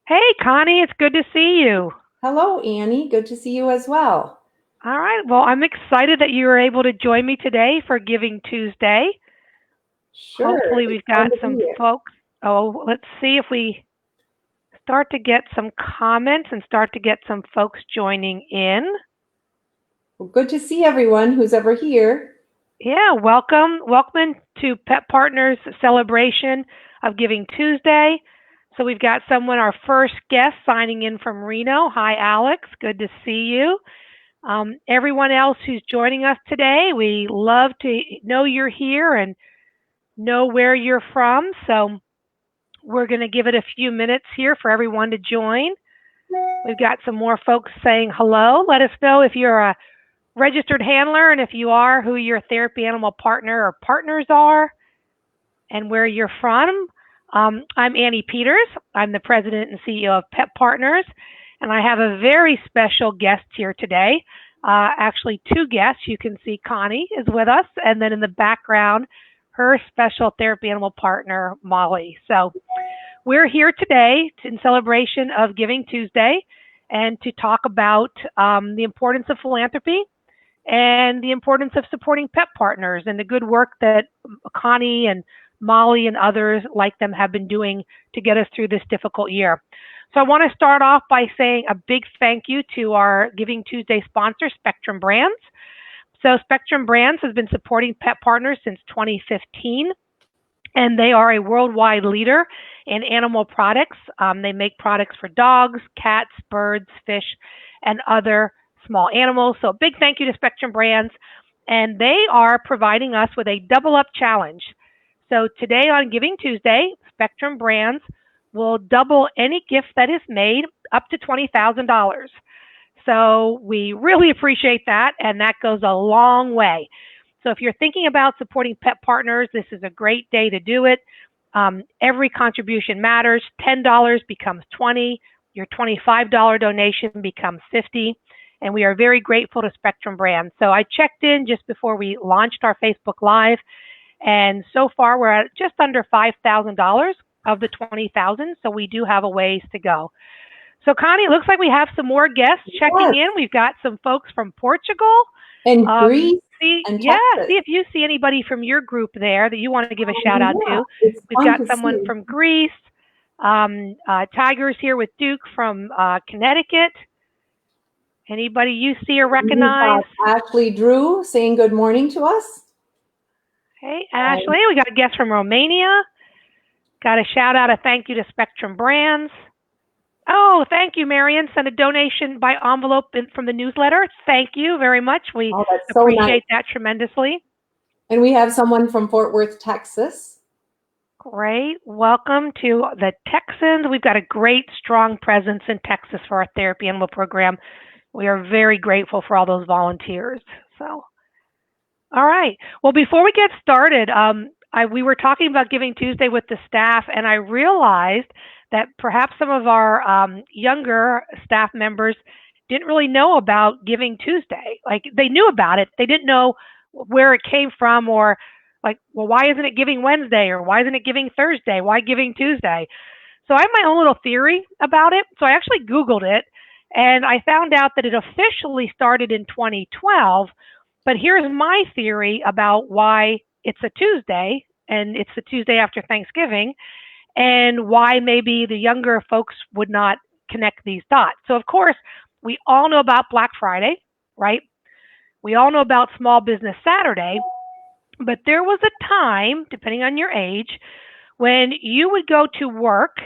Hey, Connie, it's good to see you. Hello, Annie. Good to see you as well. All right. Well, I'm excited that you were able to join me today for Giving Tuesday. Sure, Hopefully, it's we've fun got to be some here. folks. Oh, let's see if we start to get some comments and start to get some folks joining in. Well, good to see everyone who's ever here. Yeah, welcome to Pet Partners celebration of Giving Tuesday. So we've got our first guest signing in from Reno. Hi, Alex. Good to see you. Everyone else who's joining us today, we love to know you're here and know where you're from. So we're going to give it a few minutes here for everyone to join. We've got some more folks saying hello. Let us know if you're a registered handler and if you are, who your therapy animal partner or partners are and where you're from. I'm Annie Peters. I'm the president and CEO of Pet Partners, and I have a very special guest here today. Actually, two guests. You can see Connie is with us, and then in the background, her special therapy animal partner, Molly. So we're here today in celebration of Giving Tuesday and to talk about the importance of philanthropy and the importance of supporting pet partners and the good work that Connie and Molly and others like them have been doing to get us through this difficult year. So I want to start off by saying a big thank you to our Giving Tuesday sponsor, Spectrum Brands. So Spectrum Brands has been supporting pet partners since 2015, and they are a worldwide leader in animal products. They make products for dogs, cats, birds, fish, and other small animals. So a big thank you to Spectrum Brands. And they are providing us with a double up challenge. So today on Giving Tuesday, Spectrum Brands will double any gift that is made up to $20,000. So we really appreciate that, and that goes a long way. So if you're thinking about supporting pet partners, this is a great day to do it. Every contribution matters. $10 becomes $20. Your $25 donation becomes $50. And we are very grateful to Spectrum Brands. So I checked in just before we launched our Facebook Live, and so far we're at just under $5,000 of the $20,000. So we do have a ways to go. So Connie, it looks like we have some more guests checking Yes, in. We've got some folks from Portugal. and Greece and See Texas. if you see anybody from your group there that you want to give a shout out Yeah, to. it's We've fun got to someone see. from Greece. Tiger's here with Duke from Connecticut. Anybody you see or We've recognize? got Ashley Drew saying good morning to us. Hey, And Ashley. We got a guest from Romania. Got a shout out, a thank you to Spectrum Brands. Oh, thank you, Marion. Sent a donation by envelope from the newsletter. Thank you very much. We oh, that's so nice. appreciate that tremendously. And we have someone from Fort Worth, Texas. Great. Welcome to the Texans. We've got a great, strong presence in Texas for our therapy animal program. We are very grateful for all those volunteers. So, all right. Well, before we get started, we were talking about Giving Tuesday with the staff, and I realized that perhaps some of our younger staff members didn't really know about Giving Tuesday. Like they knew about it, they didn't know where it came from, or like, well, why isn't it Giving Wednesday, or why isn't it Giving Thursday? Why Giving Tuesday? So I have my own little theory about it. So I actually Googled it, and I found out that it officially started in 2012. But here's my theory about why it's a Tuesday, and it's the Tuesday after Thanksgiving, and why maybe the younger folks would not connect these dots. So, of course, we all know about Black Friday, right? We all know about Small Business Saturday, but there was a time, depending on your age, when you would go to work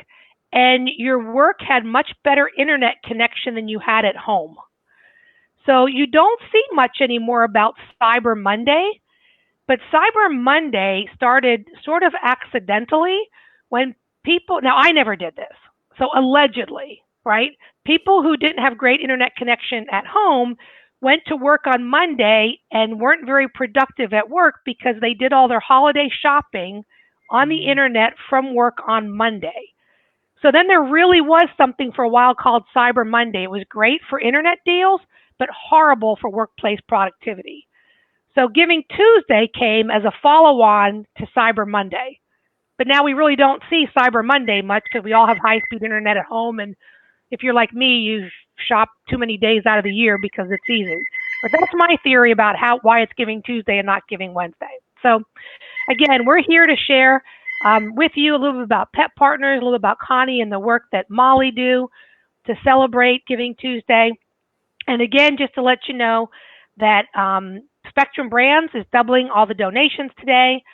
and your work had much better internet connection than you had at home. So you don't see much anymore about Cyber Monday, but Cyber Monday started sort of accidentally when people, now I never did this, so allegedly, right? People who didn't have great internet connection at home went to work on Monday and weren't very productive at work because they did all their holiday shopping on the internet from work on Monday. So then there really was something for a while called Cyber Monday. It was great for internet deals, but horrible for workplace productivity. So Giving Tuesday came as a follow-on to Cyber Monday. But now we really don't see Cyber Monday much because we all have high-speed internet at home. And if you're like me, you shop too many days out of the year because it's easy. But that's my theory about why it's Giving Tuesday and not Giving Wednesday. So again, we're here to share with you a little bit about Pet Partners, a little bit about Connie and the work that Molly do to celebrate Giving Tuesday. And again, just to let you know that Spectrum Brands is doubling all the donations today.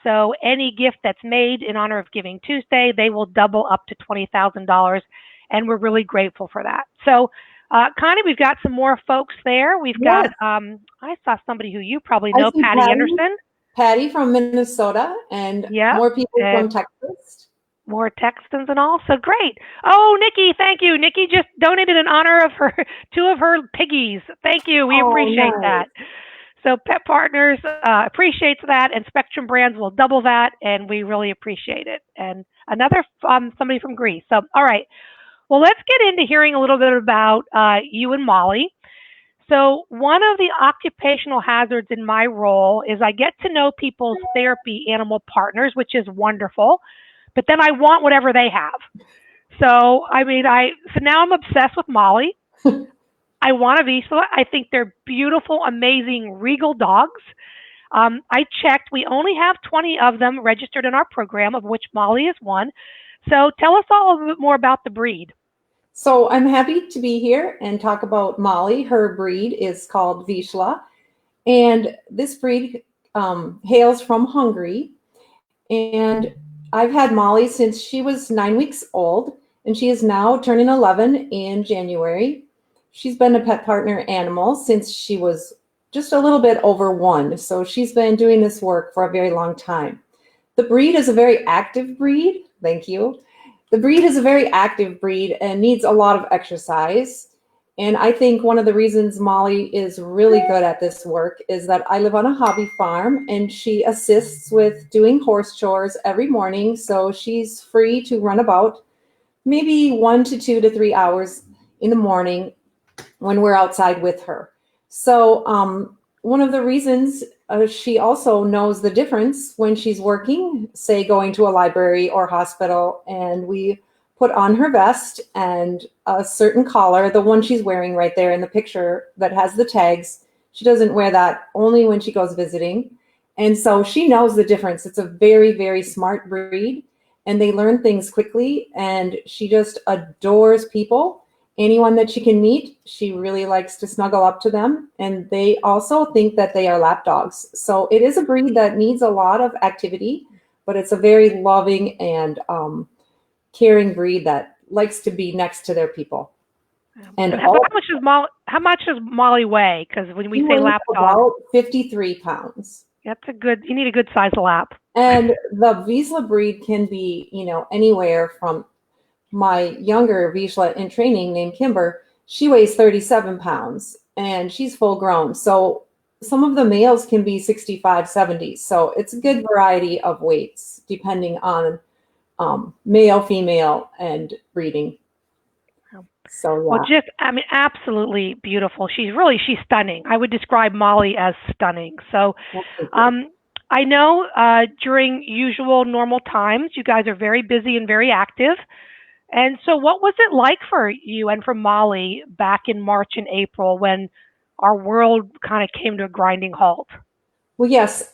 So any gift that's made in honor of Giving Tuesday, they will double up to $20,000. And we're really grateful for that. So Connie, we've got some more folks there. We've got, I saw somebody who you probably know, Patty Anderson. Patty from Minnesota, and more people from Texas. More Texans and all, so great. Oh, Nikki, thank you. Nikki just donated in honor of two of her piggies. Thank you. We appreciate that. So Pet Partners appreciates that, and Spectrum Brands will double that, and we really appreciate it. And another somebody from Greece. So, all right. Well, let's get into hearing a little bit about you and Molly. So one of the occupational hazards in my role is I get to know people's therapy animal partners, which is wonderful, but then I want whatever they have. So, so now I'm obsessed with Molly. I want a Vizsla. I think they're beautiful, amazing, regal dogs. I checked. We only have 20 of them registered in our program, of which Molly is one. So tell us all a little bit more about the breed. So I'm happy to be here and talk about Molly. Her breed is called Vizsla, and this breed hails from Hungary. And I've had Molly since she was 9 weeks old, and she is now turning 11 in January. She's been a Pet Partner animal since she was just a little bit over 1. So she's been doing this work for a very long time. The breed is a very active breed. Thank you. The breed is a very active breed and needs a lot of exercise. And I think one of the reasons Molly is really good at this work is that I live on a hobby farm, and she assists with doing horse chores every morning. So she's free to run about maybe 1 to 2 to 3 hours in the morning when we're outside with her. So one of the reasons she also knows the difference when she's working, say going to a library or hospital, and we put on her vest and a certain collar, the one she's wearing right there in the picture that has the tags. She doesn't wear that, only when she goes visiting. And so she knows the difference. It's a very, very smart breed, and they learn things quickly, and she just adores people. Anyone that she can meet, she really likes to snuggle up to them, and they also think that they are lap dogs. So it is a breed that needs a lot of activity, but it's a very loving and caring breed that likes to be next to their people. And how much does Molly weigh? Because when we say lap dog, about 53 pounds. That's you need a good size lap. And the Vizsla breed can be, anywhere from my younger Vizsla in training named Kimber. She weighs 37 pounds and she's full grown. So some of the males can be 65, 70. So it's a good variety of weights depending on male, female, and breeding. So, yeah. Well, absolutely beautiful. She's stunning. I would describe Molly as stunning. So, I know during usual normal times, you guys are very busy and very active. And so what was it like for you and for Molly back in March and April when our world kind of came to a grinding halt? Well, yes,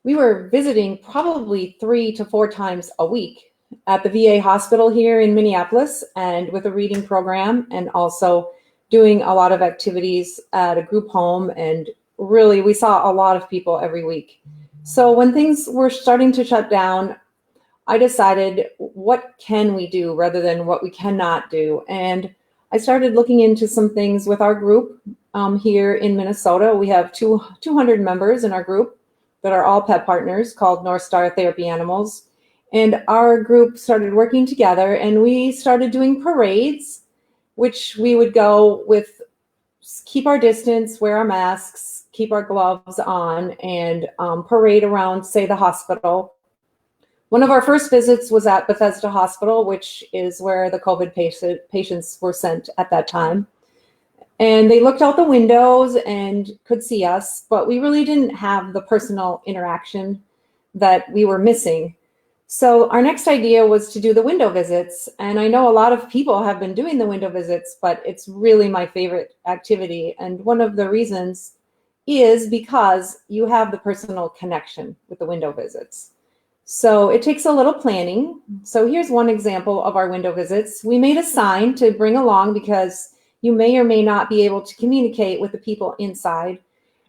we were visiting probably 3 to 4 times a week at the VA hospital here in Minneapolis, and with a reading program, and also doing a lot of activities at a group home. And really, we saw a lot of people every week. So when things were starting to shut down, I decided, what can we do rather than what we cannot do? And I started looking into some things with our group here in Minnesota. We have 200 members in our group that are all pet partners, called North Star Therapy Animals. And our group started working together, and we started doing parades, which we would go with, keep our distance, wear our masks, keep our gloves on, and parade around, say, the hospital. One of our first visits was at Bethesda Hospital, which is where the COVID patients were sent at that time. And they looked out the windows and could see us, but we really didn't have the personal interaction that we were missing. So our next idea was to do the window visits. And I know a lot of people have been doing the window visits, but it's really my favorite activity. And one of the reasons is because you have the personal connection with the window visits. So it takes a little planning. So here's one example of our window visits. We made a sign to bring along because you may or may not be able to communicate with the people inside.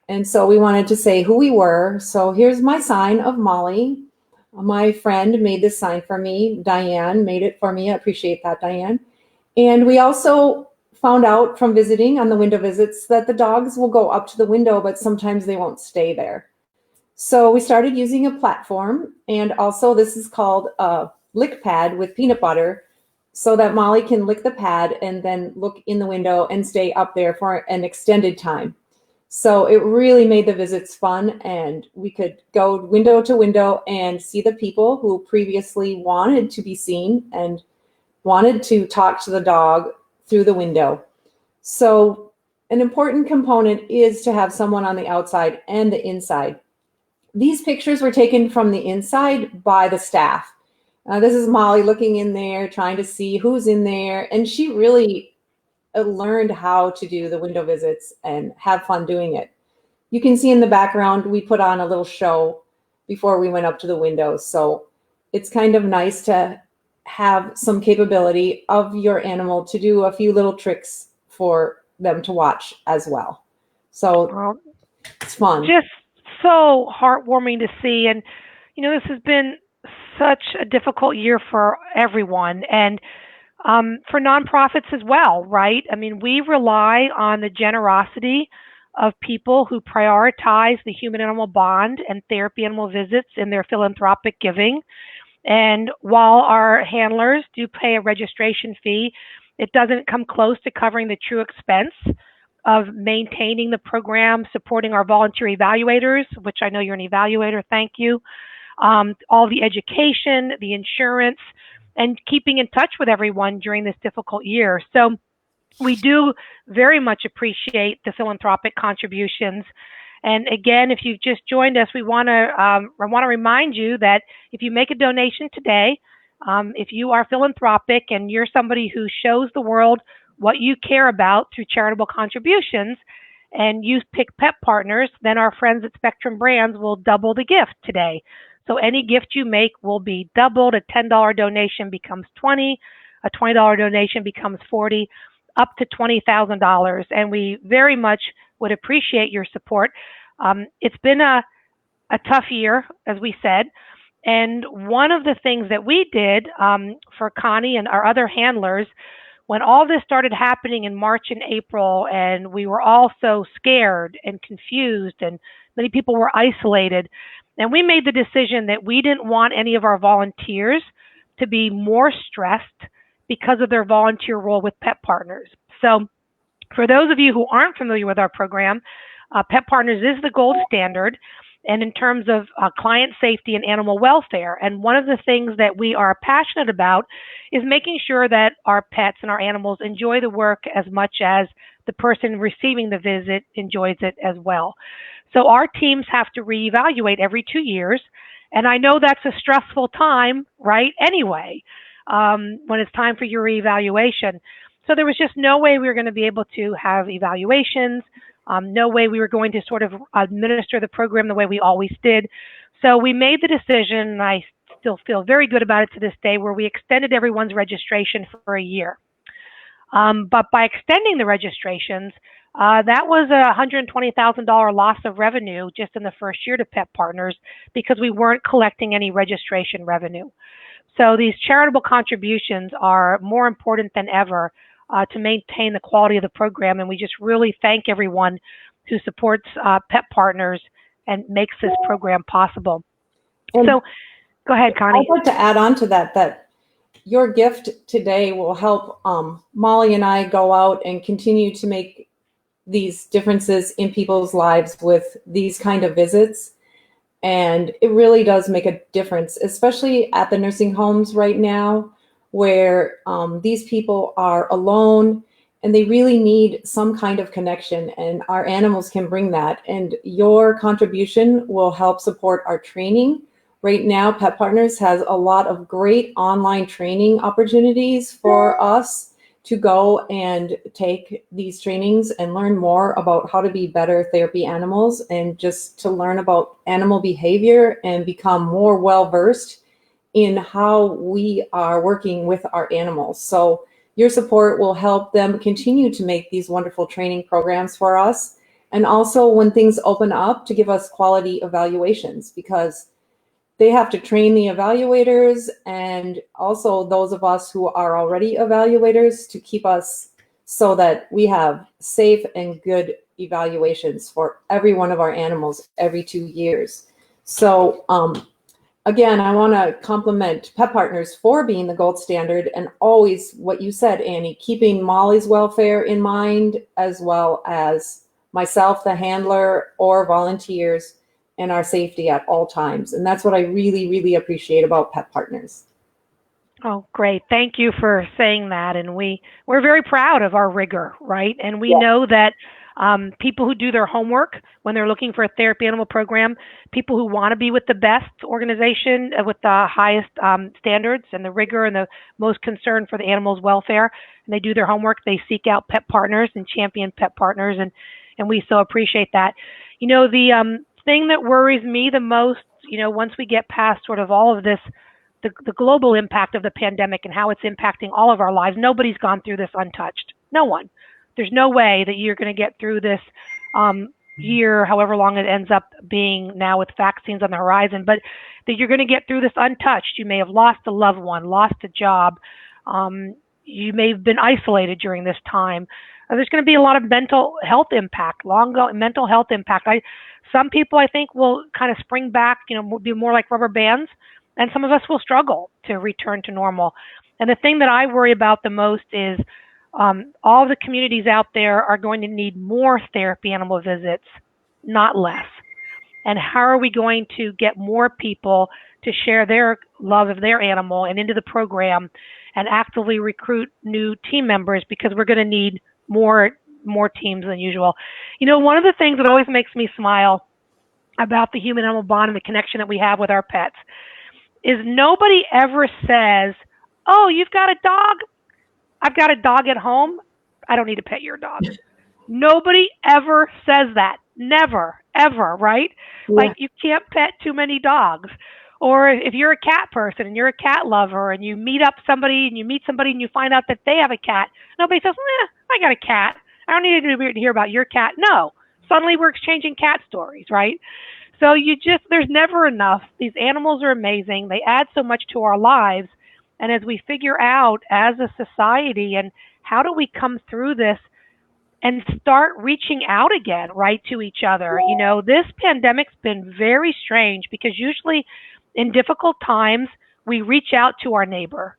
And so we wanted to say who we were. So here's my sign of Molly. My friend made this sign for me. Diane made it for me. I appreciate that, Diane. And we also found out from visiting on the window visits that the dogs will go up to the window, but sometimes they won't stay there. So we started using a platform, and also this is called a lick pad with peanut butter, so that Molly can lick the pad and then look in the window and stay up there for an extended time. So it really made the visits fun, and we could go window to window and see the people who previously wanted to be seen and wanted to talk to the dog through the window. So an important component is to have someone on the outside and the inside. These pictures were taken from the inside by the staff. This is Molly looking in there, trying to see who's in there, and she really learned how to do the window visits and have fun doing it. You can see in the background, we put on a little show before we went up to the windows. So it's kind of nice to have some capability of your animal to do a few little tricks for them to watch as well. So it's fun. Just so heartwarming to see. And, you know, this has been such a difficult year for everyone. And for nonprofits as well, right? I mean, we rely on the generosity of people who prioritize the human-animal bond and therapy animal visits in their philanthropic giving. And while our handlers do pay a registration fee, it doesn't come close to covering the true expense of maintaining the program, supporting our volunteer evaluators, which I know you're an evaluator, thank you, all the education, the insurance, and keeping in touch with everyone during this difficult year. So we do very much appreciate the philanthropic contributions. And again, if you've just joined us, I want to remind you that if you make a donation today, if you are philanthropic and you're somebody who shows the world what you care about through charitable contributions, and you pick Pet Partners, then our friends at Spectrum Brands will double the gift today. So any gift you make will be doubled. A $10 donation becomes $20, a $20 donation becomes $40, up to $20,000. And we very much would appreciate your support. It's been a tough year, as we said. And one of the things that we did for Connie and our other handlers, when all this started happening in March and April, and we were all so scared and confused, and many people were isolated, and we made the decision that we didn't want any of our volunteers to be more stressed because of their volunteer role with Pet Partners. So for those of you who aren't familiar with our program, Pet Partners is the gold standard, and in terms of client safety and animal welfare. And one of the things that we are passionate about is making sure that our pets and our animals enjoy the work as much as the person receiving the visit enjoys it as well. So our teams have to reevaluate every 2 years. And I know that's a stressful time, right? Anyway, when it's time for your reevaluation. So there was just no way we were going to be able to have evaluations. No way we were going to sort of administer the program the way we always did. So we made the decision, and I still feel very good about it to this day, where we extended everyone's registration for a year. But by extending the registrations, that was a $120,000 loss of revenue just in the first year to Pet Partners because we weren't collecting any registration revenue. So these charitable contributions are more important than ever to maintain the quality of the program. And we just really thank everyone who supports Pet Partners and makes this program possible. And so go ahead, Connie. I'd like to add on to that, that your gift today will help Molly and I go out and continue to make these differences in people's lives with these kind of visits. And it really does make a difference, especially at the nursing homes right now, where these people are alone and they really need some kind of connection, and our animals can bring that. And your contribution will help support our training, Right now, Pet Partners has a lot of great online training opportunities for us to go and take these trainings and learn more about how to be better therapy animals, and just to learn about animal behavior and become more well-versed in how we are working with our animals. So your support will help them continue to make these wonderful training programs for us. And also when things open up, to give us quality evaluations, because they have to train the evaluators and also those of us who are already evaluators to keep us so that we have safe and good evaluations for every one of our animals every 2 years. So again, I want to compliment Pet Partners for being the gold standard, and always what you said, Annie, keeping Molly's welfare in mind, as well as myself, the handler, or volunteers, and our safety at all times. And that's what I really, really appreciate about Pet Partners. Oh, great. Thank you for saying that. And we're very proud of our rigor, right? And we know that people who do their homework when they're looking for a therapy animal program, people who want to be with the best organization with the highest standards and the rigor and the most concern for the animal's welfare, and they do their homework, they seek out Pet Partners and champion Pet Partners, and we so appreciate that. You know, the thing that worries me the most, you know, once we get past sort of all of this, the global impact of the pandemic and how it's impacting all of our lives. Nobody's gone through this untouched. No one. There's no way that you're going to get through this year, however long it ends up being now with vaccines on the horizon, but that you're going to get through this untouched. You may have lost a loved one, lost a job. You may have been isolated during this time. There's going to be a lot of mental health impact, mental health impact. Some people, I think, will kind of spring back, you know, will be more like rubber bands. And some of us will struggle to return to normal. And the thing that I worry about the most is all the communities out there are going to need more therapy animal visits, not less. And how are we going to get more people to share their love of their animal and into the program and actively recruit new team members, because we're going to need more teams than usual. You know, one of the things that always makes me smile about the human-animal bond and the connection that we have with our pets is nobody ever says, oh, you've got a dog? I've got a dog at home. I don't need to pet your dog. Nobody ever says that. Never, ever, right? Yeah. Like, you can't pet too many dogs. Or if you're a cat person and you're a cat lover and you meet somebody and you find out that they have a cat, nobody says, I got a cat. I don't need to hear about your cat. No. Suddenly we're exchanging cat stories, right? So there's never enough. These animals are amazing. They add so much to our lives. And as we figure out as a society, and how do we come through this and start reaching out again, right, to each other? You know, this pandemic's been very strange, because usually in difficult times, we reach out to our neighbor.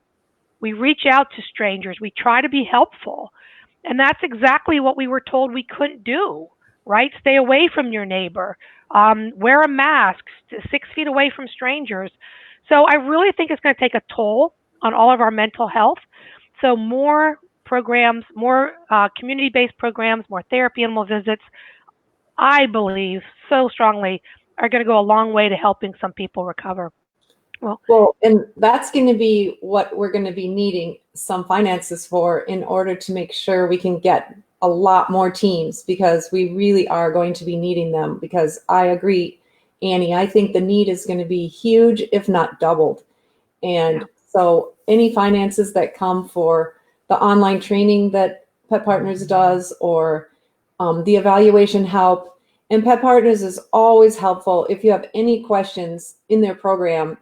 We reach out to strangers. We try to be helpful. And that's exactly what we were told we couldn't do, right? Stay away from your neighbor. Wear a mask, 6 feet away from strangers. So I really think it's going to take a toll on all of our mental health. So more programs, more community-based programs, more therapy animal visits, I believe so strongly, are going to go a long way to helping some people recover. Well, and that's going to be what we're going to be needing some finances for, in order to make sure we can get a lot more teams, because we really are going to be needing them. Because I agree, Annie, I think the need is going to be huge, if not doubled. And so any finances that come for the online training that Pet Partners does, or the evaluation help, and Pet Partners is always helpful if you have any questions in their program.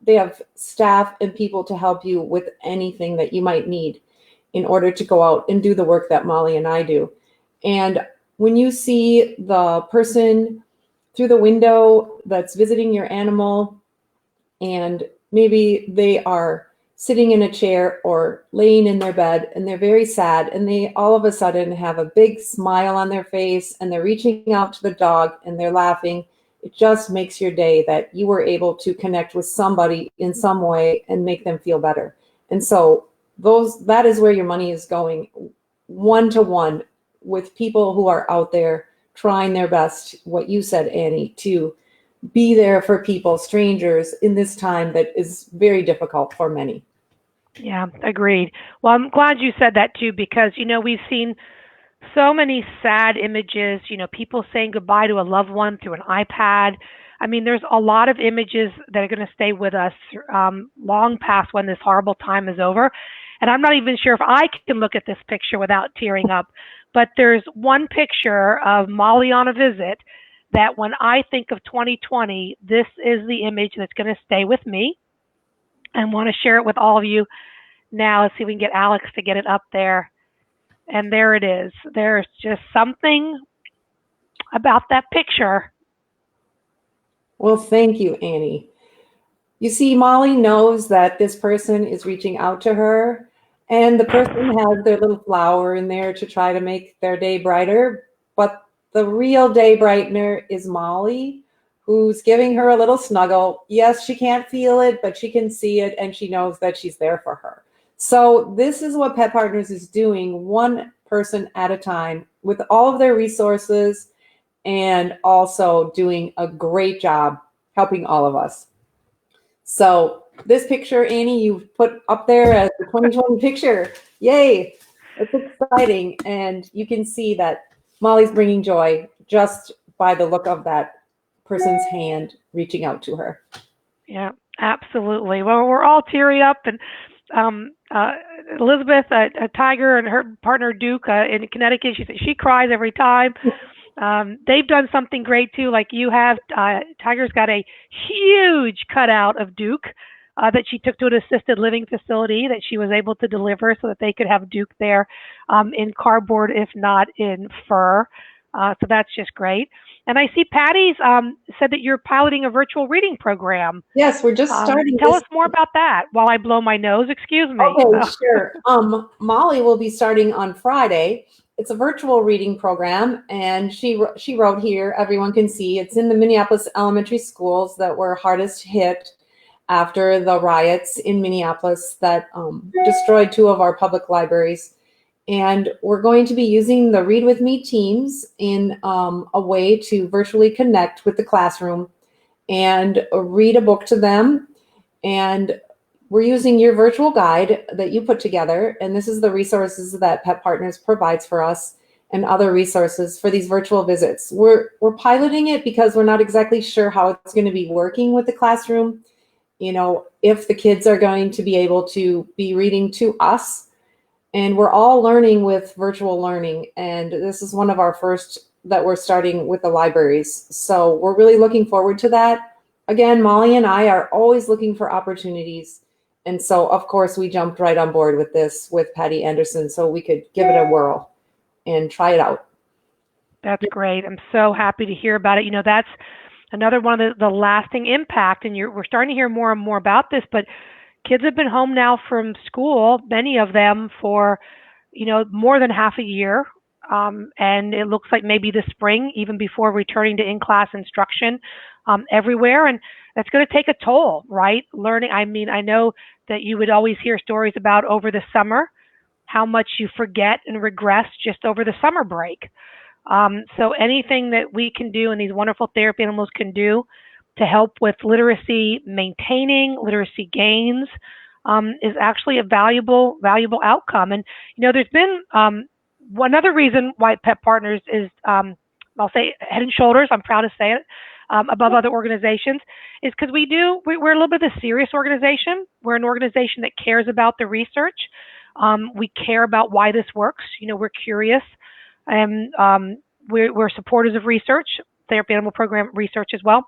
They have staff and people to help you with anything that you might need in order to go out and do the work that Molly and I do. And when you see the person through the window that's visiting your animal, and maybe they are sitting in a chair or laying in their bed and they're very sad, and they all of a sudden have a big smile on their face and they're reaching out to the dog and they're laughing, it just makes your day that you were able to connect with somebody in some way and make them feel better. And so that is where your money is going, one-to-one with people who are out there trying their best, what you said, Annie, to be there for people, strangers, in this time that is very difficult for many. Yeah, agreed. Well, I'm glad you said that too, because, we've seen so many sad images, people saying goodbye to a loved one through an iPad. I mean, there's a lot of images that are going to stay with us long past when this horrible time is over. And I'm not even sure if I can look at this picture without tearing up. But there's one picture of Molly on a visit that when I think of 2020, this is the image that's going to stay with me. And want to share it with all of you now. Let's see if we can get Alex to get it up there. And there it is. There's just something about that picture. Well, thank you, Annie. You see, Molly knows that this person is reaching out to her, and the person has their little flower in there to try to make their day brighter. But the real day brightener is Molly, who's giving her a little snuggle. Yes, she can't feel it, but she can see it, and she knows that she's there for her. So this is what Pet Partners is doing, one person at a time, with all of their resources, and also doing a great job helping all of us. So this picture, Annie, you've put up there as the 2020 picture. Yay! It's exciting. And you can see that Molly's bringing joy just by the look of that person's hand reaching out to her. Yeah, absolutely. Well, we're all teary up. And Elizabeth, a tiger, and her partner Duke in Connecticut, she cries every time. They've done something great too, like you have. Tiger's got a huge cutout of Duke that she took to an assisted living facility that she was able to deliver so that they could have Duke there in cardboard, if not in fur. So that's just great. And I see Patty's said that you're piloting a virtual reading program. Yes, we're just starting. Tell us more about that while I blow my nose. Excuse me. Okay, sure. Molly will be starting on Friday. It's a virtual reading program, and she wrote here, everyone can see, it's in the Minneapolis elementary schools that were hardest hit after the riots in Minneapolis that destroyed 2 of our public libraries. And we're going to be using the Read With Me teams in a way to virtually connect with the classroom and read a book to them. And we're using your virtual guide that you put together, and this is the resources that Pet Partners provides for us and other resources for these virtual visits. We're piloting it because we're not exactly sure how it's going to be working with the classroom. If the kids are going to be able to be reading to us, and we're all learning with virtual learning, and this is one of our first that we're starting with the libraries. So we're really looking forward to that. Again, Molly and I are always looking for opportunities. And so, of course, we jumped right on board with this with Patty Anderson so we could give it a whirl and try it out. That's great. I'm so happy to hear about it. That's another one of the lasting impact, and we're starting to hear more and more about this, but kids have been home now from school, many of them for, more than half a year. And it looks like maybe this spring, even before returning to in-class instruction everywhere. And that's going to take a toll, right? Learning. I mean, I know that you would always hear stories about over the summer, how much you forget and regress just over the summer break. So anything that we can do and these wonderful therapy animals can do to help with literacy, maintaining literacy gains is actually a valuable outcome. And, there's been one other reason why Pet Partners is, I'll say head and shoulders, I'm proud to say it, above other organizations, is because we're a little bit of a serious organization. We're an organization that cares about the research. We care about why this works. We're curious, and we're supporters of research, therapy animal program research as well.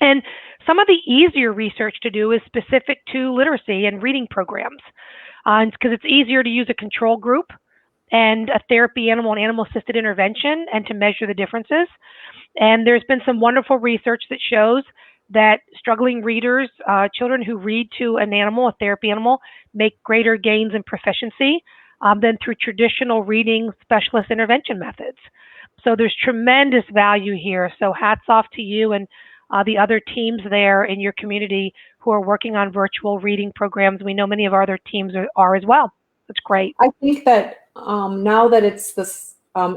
And some of the easier research to do is specific to literacy and reading programs, because it's easier to use a control group and a therapy animal and animal-assisted intervention and to measure the differences. And there's been some wonderful research that shows that struggling readers, children who read to an animal, a therapy animal, make greater gains in proficiency than through traditional reading specialist intervention methods. So there's tremendous value here. So hats off to you and the other teams there in your community who are working on virtual reading programs. We know many of our other teams are as well. That's great. I think that now that it's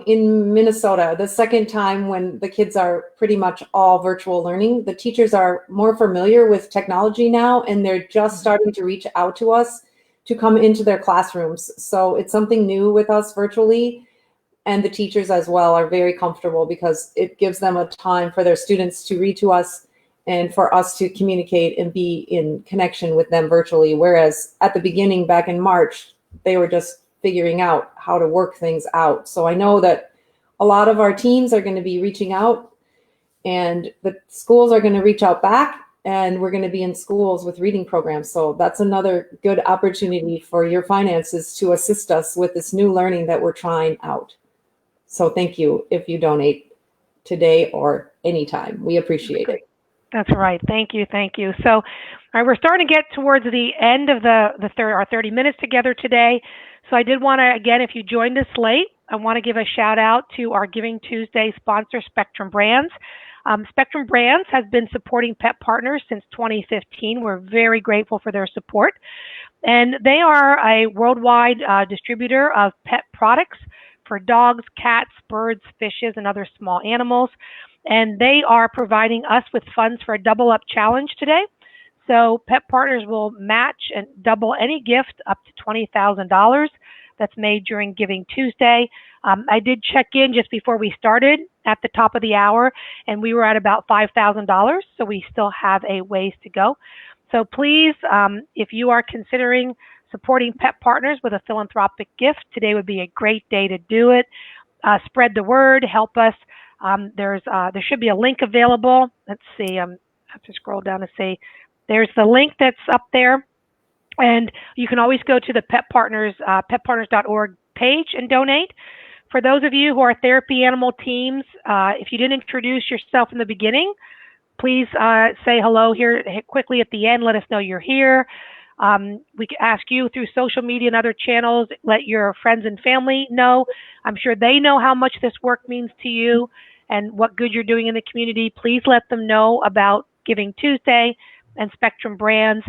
in Minnesota, the second time when the kids are pretty much all virtual learning, the teachers are more familiar with technology now, and they're just starting to reach out to us to come into their classrooms. So it's something new with us virtually, and the teachers as well are very comfortable because it gives them a time for their students to read to us and for us to communicate and be in connection with them virtually. Whereas at the beginning, back in March, they were just figuring out how to work things out. So I know that a lot of our teams are going to be reaching out, and the schools are going to reach out back, and we're going to be in schools with reading programs. So that's another good opportunity for your finances to assist us with this new learning that we're trying out. So thank you if you donate today or anytime. We appreciate it. That's right. Thank you. Thank you. So, all right, we're starting to get towards the end of our 30 minutes together today. So I did want to, again, if you joined us late, I want to give a shout out to our Giving Tuesday sponsor, Spectrum Brands. Spectrum Brands has been supporting Pet Partners since 2015. We're very grateful for their support. And they are a worldwide distributor of pet products for dogs, cats, birds, fishes, and other small animals. And they are providing us with funds for a Double Up Challenge today. So Pet Partners will match and double any gift up to $20,000 that's made during Giving Tuesday. I did check in just before we started at the top of the hour, and we were at about $5,000, so we still have a ways to go. So please, if you are considering supporting Pet Partners with a philanthropic gift, today would be a great day to do it. Spread the word, help us. There should be a link available. Let's see, I have to scroll down to see. There's the link that's up there, and you can always go to the Pet Partners, petpartners.org page and donate. For those of you who are therapy animal teams, if you didn't introduce yourself in the beginning, please say hello here quickly at the end. Let us know you're here. We can ask you through social media and other channels. Let your friends and family know. I'm sure they know how much this work means to you and what good you're doing in the community. Please let them know about Giving Tuesday and Spectrum Brands.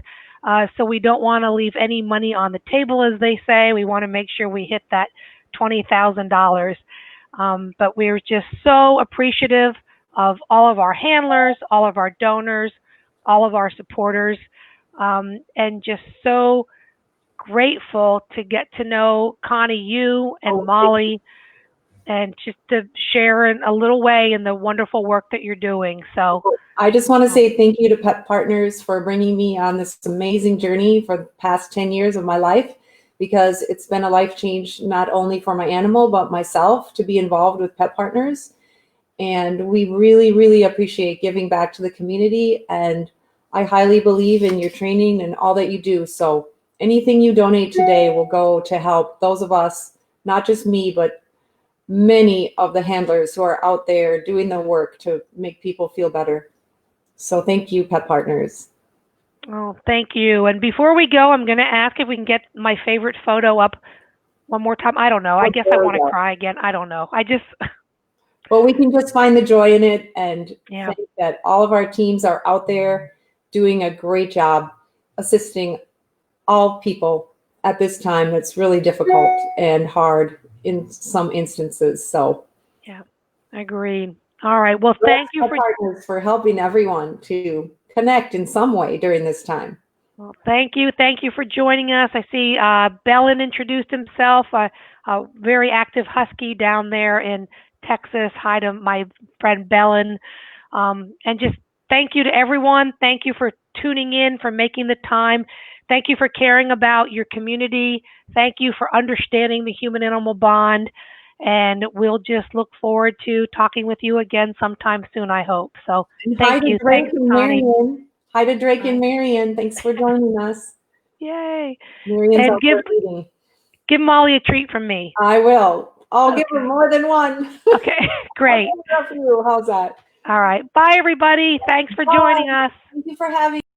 So we don't want to leave any money on the table, as they say. We want to make sure we hit that $20,000. But we're just so appreciative of all of our handlers, all of our donors, all of our supporters, and just so grateful to get to know Connie, you and Molly, and just to share in a little way in the wonderful work that you're doing. So I just want to say thank you to Pet Partners for bringing me on this amazing journey for the past 10 years of my life, because it's been a life change, not only for my animal, but myself, to be involved with Pet Partners. And we really, really appreciate giving back to the community. And I highly believe in your training and all that you do. So anything you donate today will go to help those of us, not just me, but many of the handlers who are out there doing the work to make people feel better. So thank you, Pet Partners. Oh, thank you. And before we go, I'm going to ask if we can get my favorite photo up one more time. I don't know. I guess I want to cry again. I don't know. Well, we can just find the joy in it, and Yeah. think that all of our teams are out there doing a great job assisting all people at this time that's really difficult and hard in some instances. So Yeah, agreed. All right. Well, thank you for helping everyone to connect in some way during this time. Well, thank you. Thank you for joining us. I see Bellin introduced himself, a very active husky down there in Texas. Hi to my friend Bellin. And just thank you to everyone. Thank you for tuning in, for making the time. Thank you for caring about your community. Thank you for understanding the human-animal bond. And we'll just look forward to talking with you again sometime soon, I hope. So thank you. Thanks, Connie. Hi to Drake and Marion. Thanks for joining us. Yay. Marion's and give Molly a treat from me. I will. I'll give her more than one. Okay, great. I'll give her a few. How's that? All right. Bye, everybody. Thanks for joining us. Thank you for having